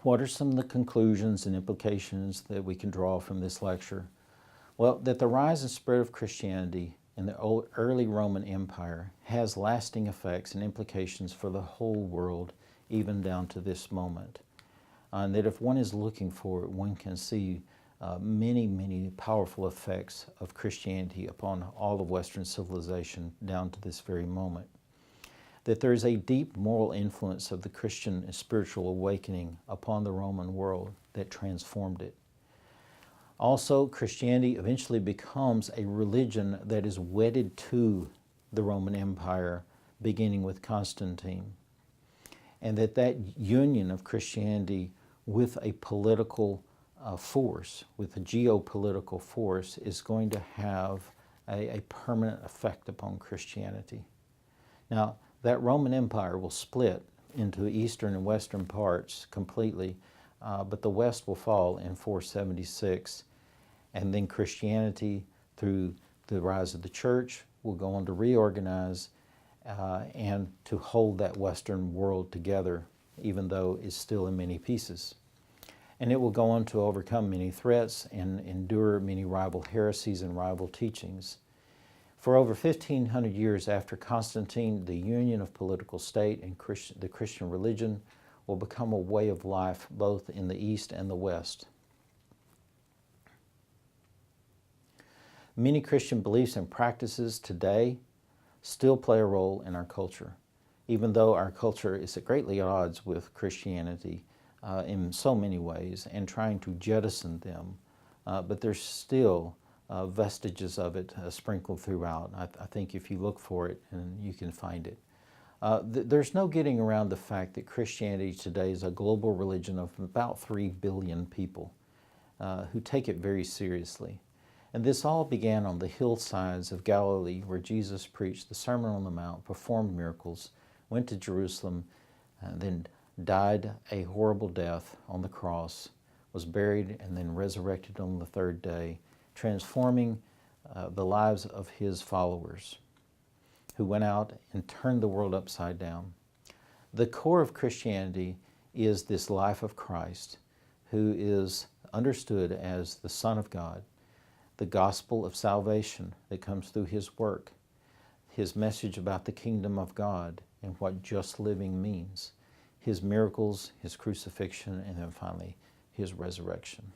What are some of the conclusions and implications that we can draw from this lecture? Well, that the rise and spread of Christianity in the early Roman Empire has lasting effects and implications for the whole world, even down to this moment. And that if one is looking for it, one can see many, many powerful effects of Christianity upon all of Western civilization down to this very moment. That there is a deep moral influence of the Christian spiritual awakening upon the Roman world that transformed it. Also, Christianity eventually becomes a religion that is wedded to the Roman Empire, beginning with Constantine. And that union of Christianity with a political force, with a geopolitical force, is going to have a permanent effect upon Christianity. Now, that Roman Empire will split into eastern and western parts completely, but the west will fall in 476, and then Christianity, through the rise of the church, will go on to reorganize and to hold that western world together, even though it's still in many pieces. And it will go on to overcome many threats and endure many rival heresies and rival teachings. For over 1,500 years after Constantine, the union of political state and the Christian religion will become a way of life both in the East and the West. Many Christian beliefs and practices today still play a role in our culture, even though our culture is greatly at odds with Christianity in so many ways and trying to jettison them, but there's still vestiges of it sprinkled throughout. I think if you look for it, and you can find it. There's no getting around the fact that Christianity today is a global religion of about 3 billion people who take it very seriously. And this all began on the hillsides of Galilee, where Jesus preached the Sermon on the Mount, performed miracles, went to Jerusalem, and then died a horrible death on the cross, was buried, and then resurrected on the third day, transforming the lives of his followers, who went out and turned the world upside down. The core of Christianity is this life of Christ, who is understood as the Son of God, the gospel of salvation that comes through his work, his message about the kingdom of God and what just living means, his miracles, his crucifixion, and then finally his resurrection.